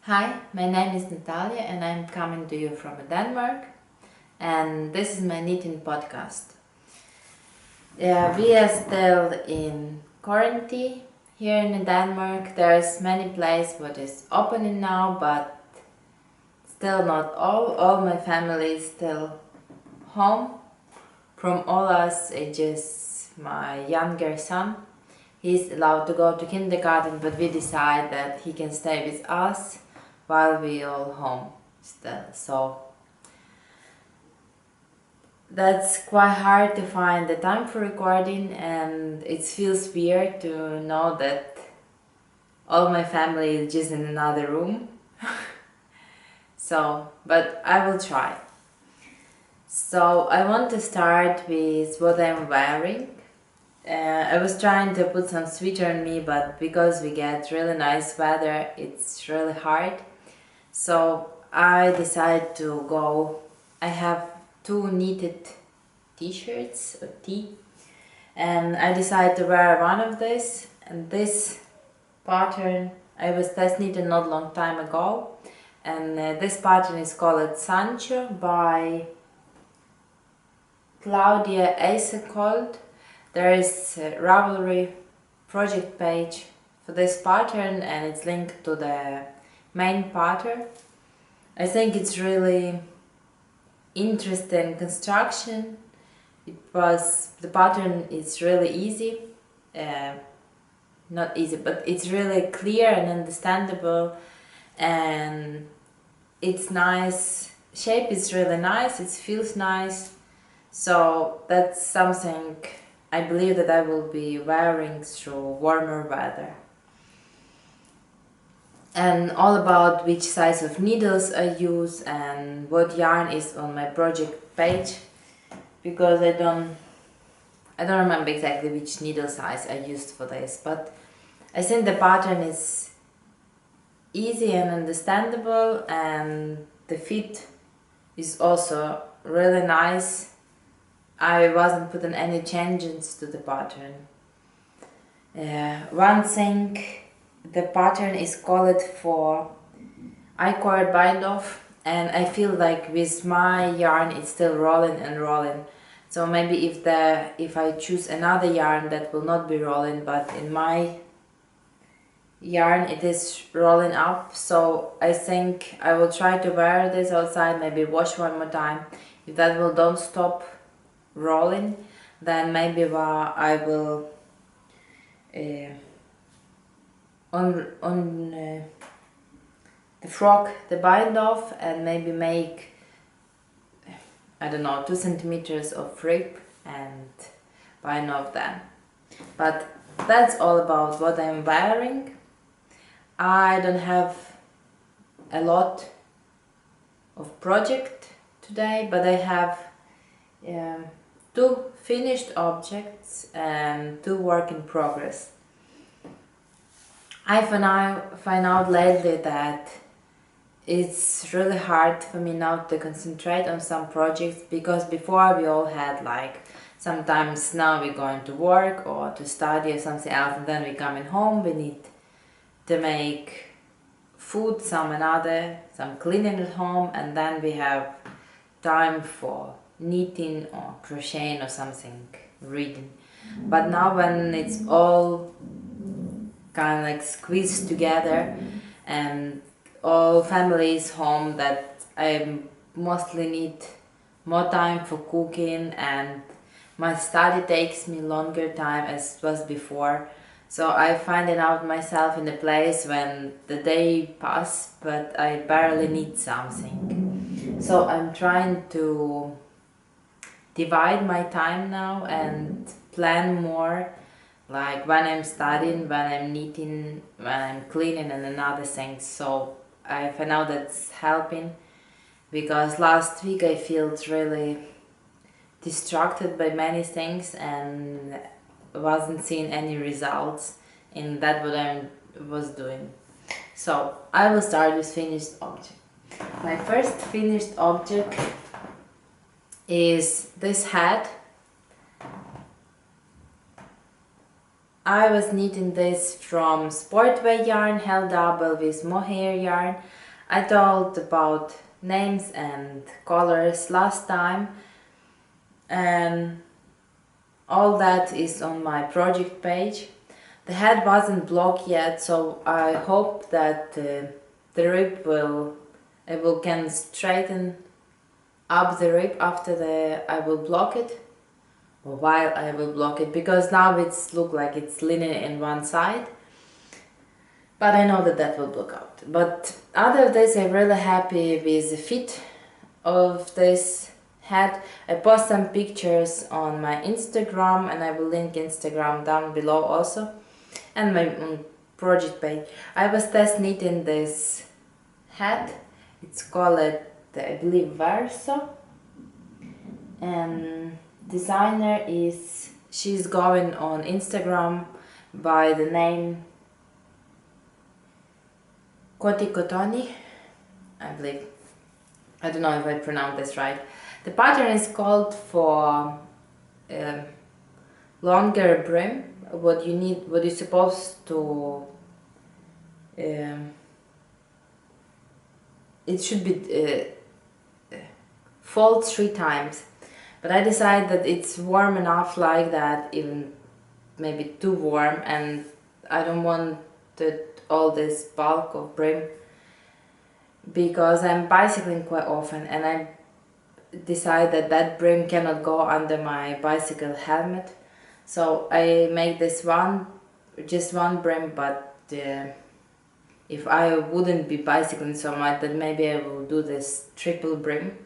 Hi, my name is Natalia and I'm coming to you from Denmark, and this is my knitting podcast. We are still in quarantine here in Denmark. There's many places what is opening now, but still not all. All my family is still home. From all us, it's just my younger son. He's allowed to go to kindergarten, but we decide that he can stay with us while we all home still. So that's quite hard to find the time for recording, and it feels weird to know that all my family is just in another room. So, but I will try. So I want to start with what I'm wearing. I was trying to put some sweater on me, but because we get really nice weather, it's really hard. So I decided to go. I have two knitted t-shirts or tee, and I decided to wear one of this. And this pattern I was test knitting not long time ago, and this pattern is called Sancho by Claudia Eisekold. There is a Ravelry project page for this pattern, and it's linked to the main pattern. I think it's really interesting construction. The pattern is really easy, not easy, but it's really clear and understandable, and it's nice. Shape is really nice. It feels nice. So that's something I believe that I will be wearing through warmer weather. And all about which size of needles I use and what yarn is on my project page, because I don't remember exactly which needle size I used for this, but I think the pattern is easy and understandable, and the fit is also really nice. I wasn't putting any changes to the pattern. One thing, the pattern is called for I-cord bind off, and I feel like with my yarn it's still rolling and rolling. So maybe if I choose another yarn that will not be rolling, but in my yarn it is rolling up. So I think I will try to wear this outside, maybe wash one more time. If that will don't stop rolling, then maybe I will on the frock the bind off, and maybe make, I don't know, 2 centimeters of rip and bind off them. But that's all about what I'm wearing. I don't have a lot of project today, but I have 2 finished objects and 2 work in progress. I find out lately that it's really hard for me now to concentrate on some projects, because before we all had like, sometimes now we're going to work or to study or something else, and then we're coming home, we need to make food, some cleaning at home, and then we have time for knitting or crocheting or something, reading. But now when it's all kind of like squeezed together and all families home, that I mostly need more time for cooking, and my study takes me longer time as was before. So I find it out myself in a place when the day pass, but I barely need something. So I'm trying to divide my time now and plan more, like when I'm studying, when I'm knitting, when I'm cleaning, and another thing. So I found out that's helping, because last week I felt really distracted by many things and wasn't seeing any results in that what I was doing. So I will start with finished object. My first finished object is this hat. I was knitting this from sportwear yarn held double with mohair yarn. I told about names and colors last time, and all that is on my project page. The head wasn't blocked yet, so I hope that the rib I will can straighten up the rib after I will block it, or while I will block it, because now it's look like it's leaning in one side, but I know that will block out. But other than this, I'm really happy with the fit of this hat. I post some pictures on my Instagram, and I will link Instagram down below also, and my project page. I was test knitting this hat. It's called, I believe, Verso, and designer she's going on Instagram by the name Koti Kotoni, I believe. I don't know if I pronounce this right. The pattern is called for longer brim. What you're supposed to, it should be fold 3 times. But I decided that it's warm enough like that, even maybe too warm, and I don't want all this bulk of brim, because I'm bicycling quite often, and I decided that brim cannot go under my bicycle helmet. So I make this just one brim, but if I wouldn't be bicycling so much, then maybe I will do this triple brim.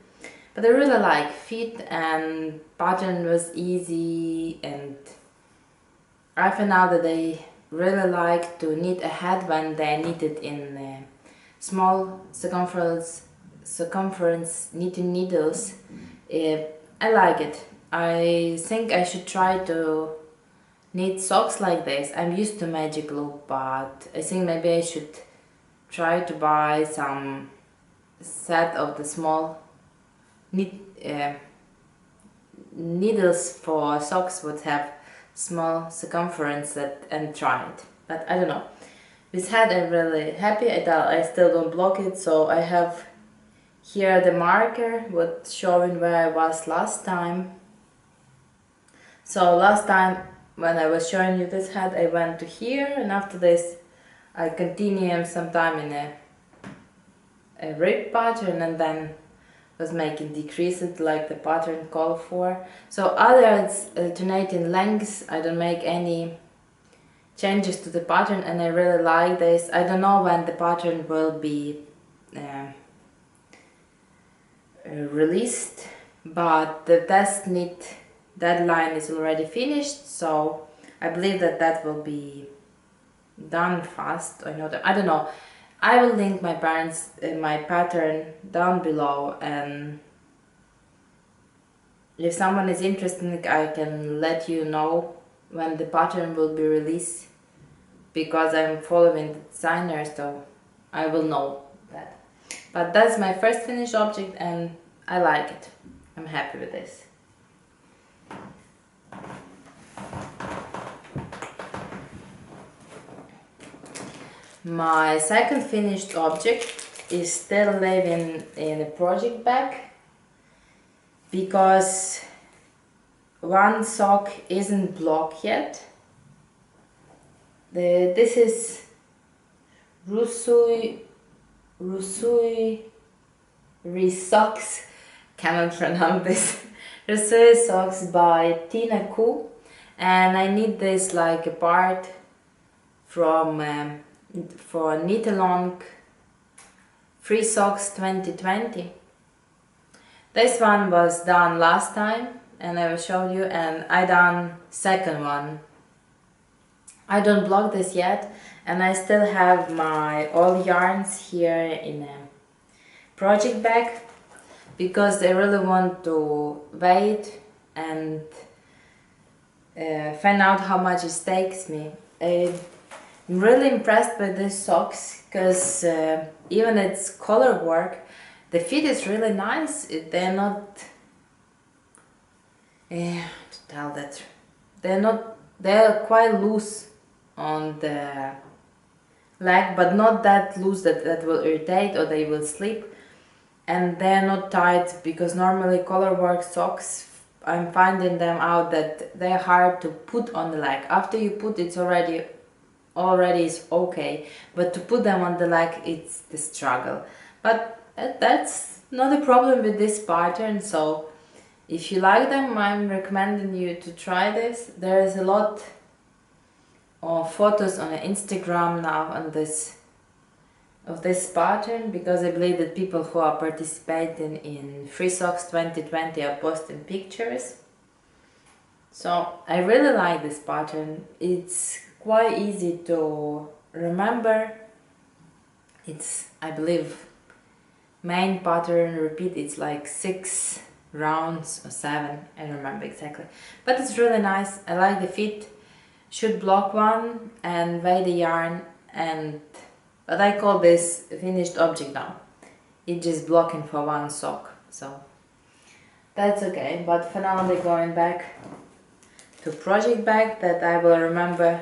But I really like fit, and pattern was easy, and I found out that I really like to knit a hat when they knit it in small circumference knitting needles. I like it. I think I should try to knit socks like this. I'm used to Magic Loop, but I think maybe I should try to buy some set of the small needles for socks would have small circumference and try it. But I don't know. This hat I'm really happy. I still don't block it, so I have here the marker what's showing where I was last time. So last time when I was showing you this hat, I went to here, and after this I continued some time in a rib pattern, and then was making decreases like the pattern called for. So other alternating lengths, I don't make any changes to the pattern, and I really like this. I don't know when the pattern will be released, but the test knit deadline is already finished, so I believe that will be done fast. I don't know. I will link my pattern down below, and if someone is interested, I can let you know when the pattern will be released, because I'm following the designer, so I will know that. But that's my first finished object, and I like it. I'm happy with this. My second finished object is still living in a project bag, because one sock isn't blocked yet. This is Rusui socks, cannot pronounce this. Rusui socks by Tina Ku, and I need this like a part from for Knit Along Free Socks 2020. This one was done last time, and I will show you, and I done second one. I don't block this yet, and I still have my all yarns here in a project bag, because I really want to wait and find out how much it takes me. I'm really impressed by these socks, because even it's color work, the fit is really nice. They're not they're not they're quite loose on the leg, but not that loose that will irritate or they will slip. And they're not tight, because normally colorwork socks, I'm finding them out that they're hard to put on the leg. After you put it's already is okay, but to put them on the leg it's the struggle. But that's not a problem with this pattern, so if you like them, I'm recommending you to try this. There is a lot of photos on Instagram now on this pattern, because I believe that people who are participating in Free Socks 2020 are posting pictures. So I really like this pattern. It's quite easy to remember. It's, I believe, main pattern repeat, it's like 6 rounds or 7, I don't remember exactly, but it's really nice. I like the fit. Should block one and weigh the yarn, and but I call this a finished object now. It's just blocking for one sock, so that's okay. But for now they're going back to project bag that I will remember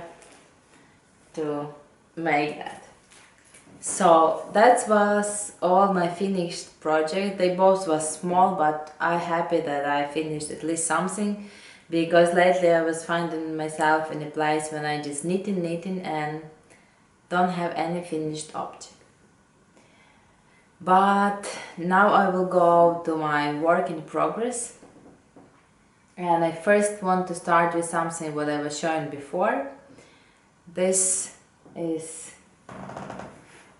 to make that. So that was all my finished project. They both was small, but I'm happy that I finished at least something, because lately I was finding myself in a place when I just knitting and don't have any finished object. But now I will go to my work in progress, and I first want to start with something what I was showing before. This is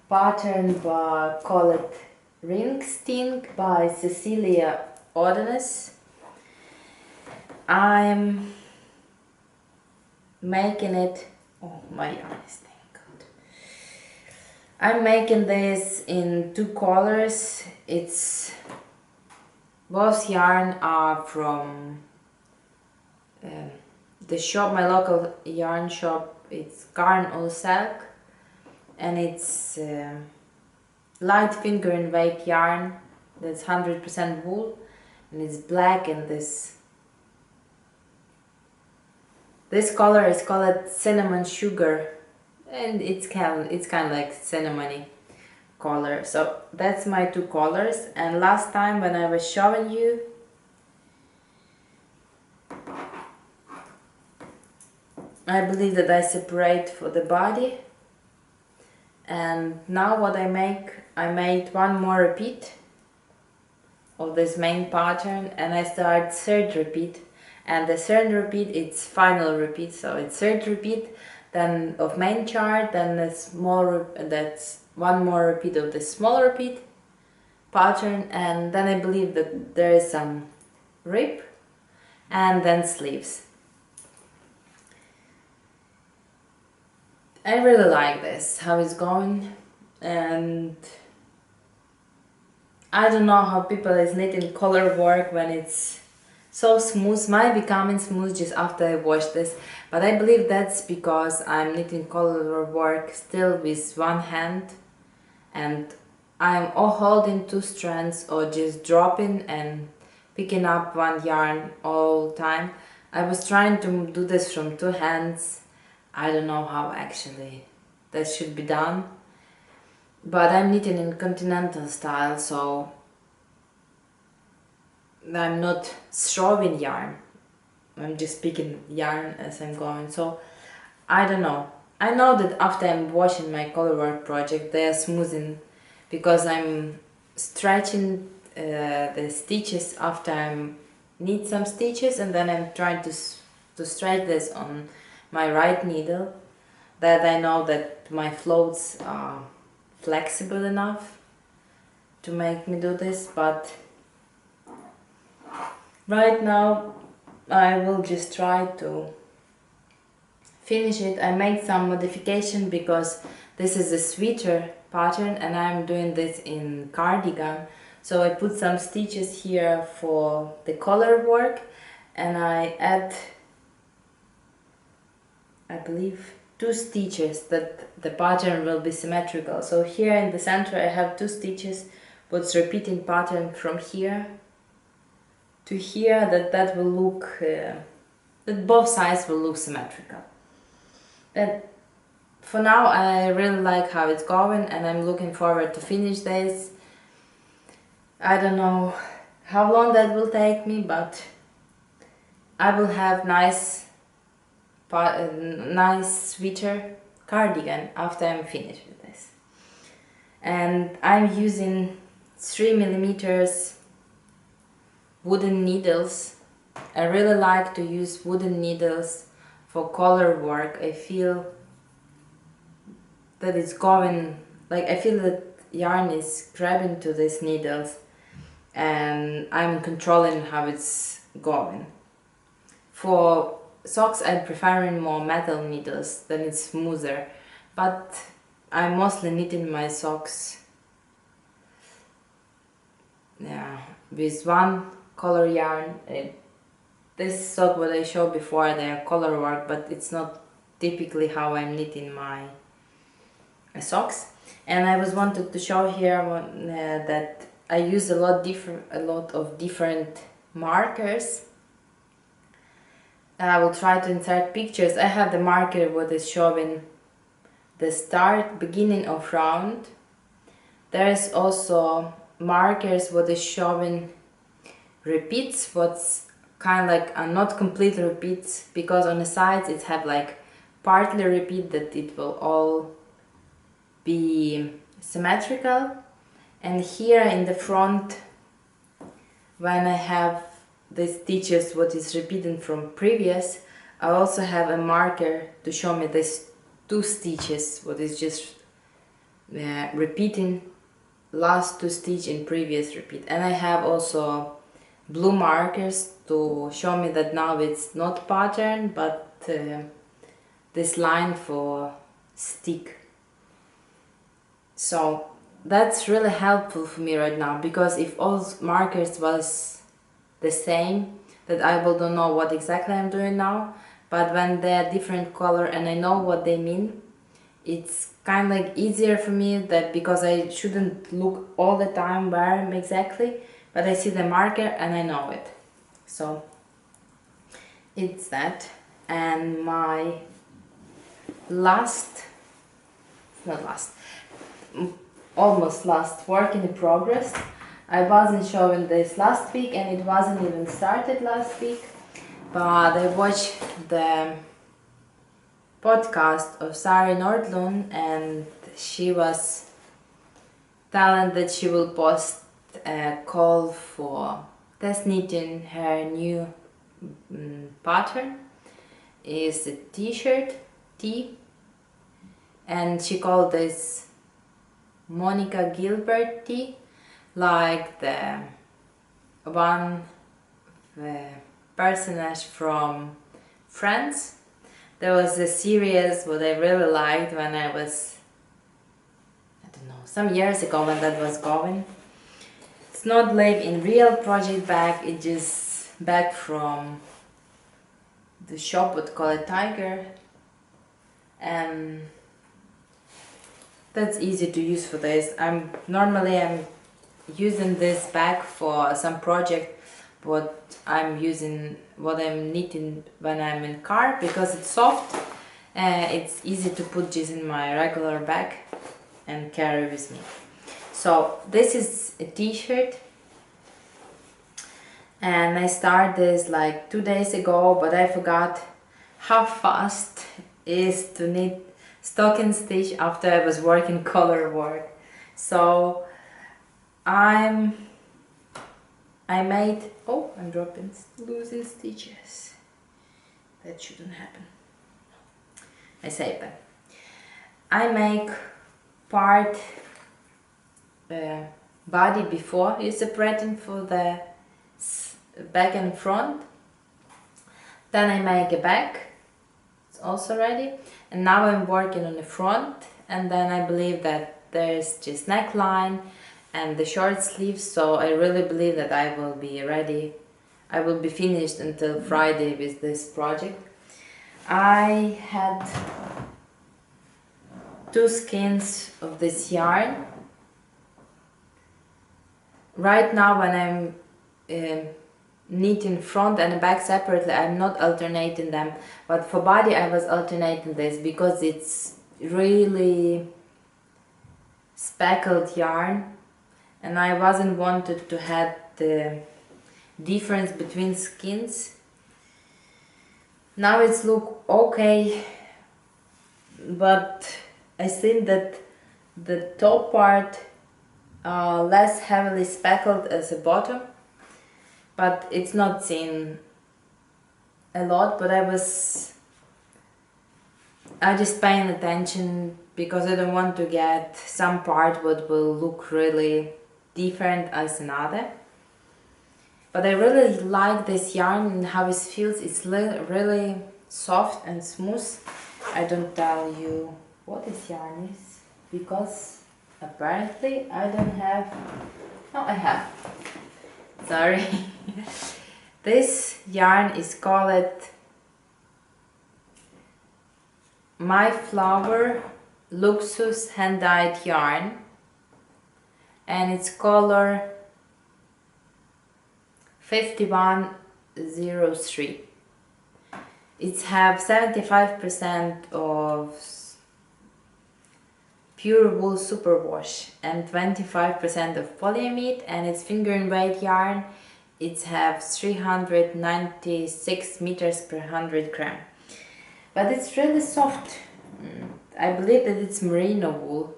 pattern by, call it Ring Sting by Cecilia Odenes. I'm making it, oh my yarn is tangled. I'm making this in 2 colors. It's both yarn are from the shop, my local yarn shop. It's Garn All Silk, and it's light finger and weight yarn that's 100% wool, and it's black, and this color is called cinnamon sugar, and it's kind of like cinnamony color. So that's my 2 colors. And last time when I was showing you, I believe that I separate for the body, and now what I made 1 more repeat of this main pattern, and I start 3rd repeat, and the 3rd repeat it's final repeat, so it's 3rd repeat then of main chart, then a small that's 1 more repeat of the small repeat pattern, and then I believe that there is some rip and then sleeves. I really like this, how it's going, and I don't know how people is knitting color work when it's so smooth. Might be coming smooth just after I wash this, but I believe that's because I'm knitting color work still with 1 hand, and I'm all holding 2 strands or just dropping and picking up 1 yarn all the time. I was trying to do this from 2 hands. I don't know how actually that should be done, but I'm knitting in continental style, so I'm not throwing yarn, I'm just picking yarn as I'm going. So I don't know. I know that after I'm washing my colorwork project, they are smoothing, because I'm stretching the stitches after I knit some stitches, and then I'm trying to stretch this on my right needle, that I know that my floats are flexible enough to make me do this. But right now I will just try to finish it. I made some modification because this is a sweater pattern and I'm doing this in cardigan, so I put some stitches here for the color work, and I add, I believe, 2 stitches that the pattern will be symmetrical. So here in the center I have 2 stitches, but repeating pattern from here to here, that will look that both sides will look symmetrical. But for now I really like how it's going, and I'm looking forward to finish this. I don't know how long that will take me, but I will have nice sweater cardigan after I'm finished with this. And I'm using 3mm wooden needles. I really like to use wooden needles for color work. I feel that it's going, like I feel that yarn is grabbing to these needles and I'm controlling how it's going. For socks I'm preferring more metal needles, then it's smoother, but I'm mostly knitting my socks with one color yarn. This sock what I showed before, they're color work, but it's not typically how I'm knitting my socks. And I was wanted to show here that I use a lot of different markers. I will try to insert pictures. I have the marker what is showing the beginning of round. There is also markers what is showing repeats, what's kind of like not complete repeats, because on the sides it have like partly repeat that it will all be symmetrical. And here in the front, when I have the stitches what is repeating from previous, I also have a marker to show me these 2 stitches what is just repeating last 2 stitches in previous repeat. And I have also blue markers to show me that now it's not pattern but this line for stick. So that's really helpful for me right now, because if all markers was the same, that I will don't know what exactly I'm doing now, but when they're different color and I know what they mean, it's kind of like easier for me, that because I shouldn't look all the time where I'm exactly, but I see the marker and I know it. So it's that. And my almost last work in progress, I wasn't showing this last week and it wasn't even started last week, but I watched the podcast of Sari Nordlund and she was telling that she will post a call for test knitting her new pattern. Is a t-shirt tee, and she called this Monica Gilbert tee, like the one personage from Friends. There was a series what I really liked when I was, I don't know, some years ago when that was going. It's not like in real project bag, it's just bag from the shop would call it Tiger, and that's easy to use for this. I'm using this bag for some project what I'm knitting when I'm in car, because it's soft. It's easy to put this in my regular bag and carry with me. So this is a t-shirt, and I started this like 2 days ago, but I forgot how fast it is to knit stocking stitch after I was working color work. So I'm losing stitches. That shouldn't happen. I saved them. I make part body before you separating for the back and front. Then I make a back, it's also ready, and now I'm working on the front, and then I believe that there's just neckline and the short sleeves, so I really believe that I will be ready, I will be finished until Friday with this project. I had 2 skeins of this yarn. Right now when I'm knitting front and back separately. I'm not alternating them, but for body I was alternating this because it's really speckled yarn and I wasn't wanted to have the difference between skins. Now it's look okay, but I think that the top part less heavily speckled as the bottom, but it's not seen a lot. But I just paying attention because I don't want to get some part what will look really different as another. But I really like this yarn and how it feels. It's really soft and smooth. I don't tell you what this yarn is because apparently I don't have. No, I have. Sorry. This yarn is called My Flower Luxus hand-dyed yarn and it's color 5103. It have 75% of pure wool superwash and 25% of polyamide, and it's fingering weight yarn. It have 396 meters per 100 gram. But it's really soft. I believe that it's merino wool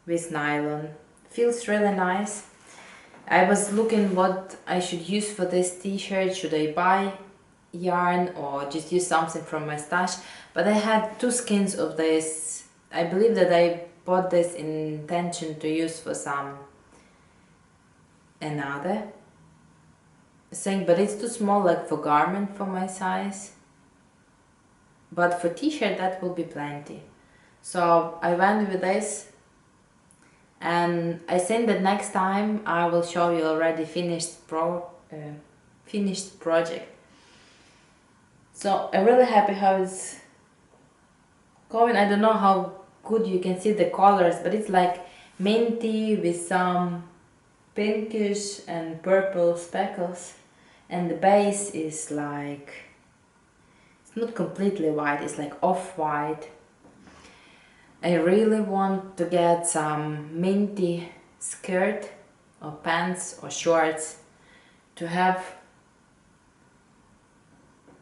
with nylon. Feels really nice. I was looking what I should use for this t-shirt. Should I buy yarn or just use something from my stash? But I had 2 skins of this. I believe that I bought this in intention to use for some another thing, but it's too small like for garment for my size. But for t-shirt that will be plenty. So I went with this. And I think that next time I will show you already finished project. So I'm really happy how it's going. I don't know how good you can see the colors, but it's like minty with some pinkish and purple speckles, and the base is like, it's not completely white, it's like off-white. I really want to get some minty skirt or pants or shorts to have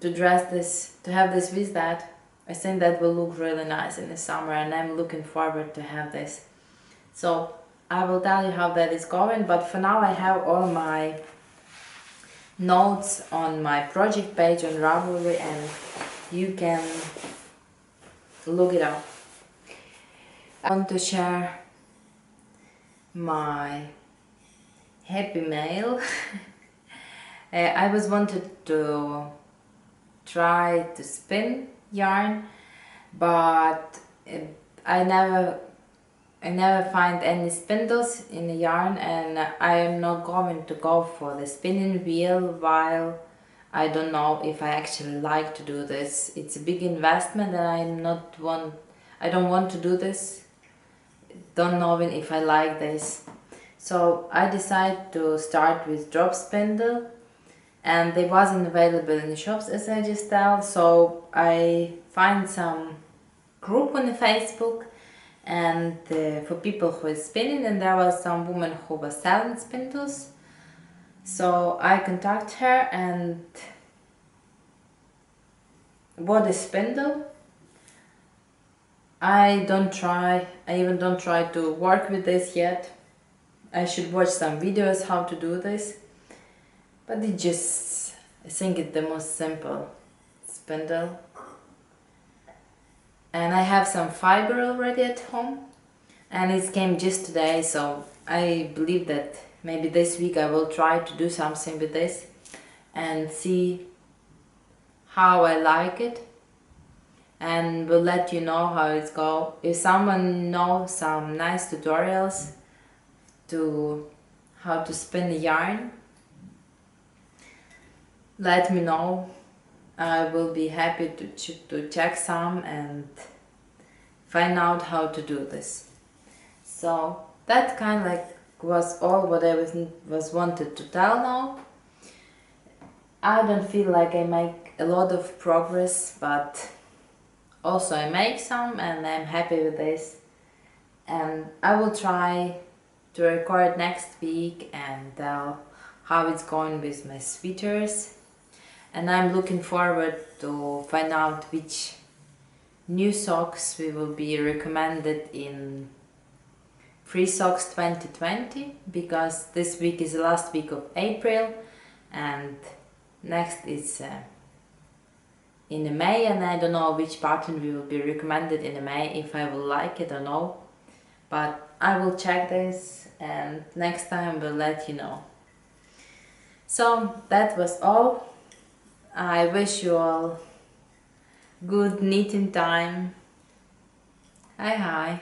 to have this with that. I think that will look really nice in the summer and I'm looking forward to have this. So I will tell you how that is going, but for now I have all my notes on my project page on Ravelry and you can look it up. I want to share my happy mail. I was wanted to try to spin yarn, but I never find any spindles in the yarn, and I am not going to go for the spinning wheel while I don't know if I actually like to do this. It's a big investment and I don't want to do this, don't knowing if I like this. So I decided to start with drop spindle, and they wasn't available in the shops as I just tell, so I find some group on the Facebook and for people who is spinning, and there was some woman who was selling spindles. So I contact her and bought a spindle. I even don't try to work with this yet. I should watch some videos how to do this, but I think it's the most simple spindle. And I have some fiber already at home and it came just today, so I believe that maybe this week I will try to do something with this and see how I like it, and will let you know how it's go. If someone knows some nice tutorials to how to spin a yarn, let me know. I will be happy to check some and find out how to do this. So that kind of like was all what I was wanted to tell now. I don't feel like I make a lot of progress, but also I make some and I'm happy with this. And I will try to record next week and tell how it's going with my sweaters. And I'm looking forward to find out which new socks we will be recommended in Free Socks 2020, because this week is the last week of April and next is in May, and I don't know which pattern we will be recommended in May, if I will like it or no, but I will check this and next time we'll let you know. So that was all. I wish you all good knitting time. Hi.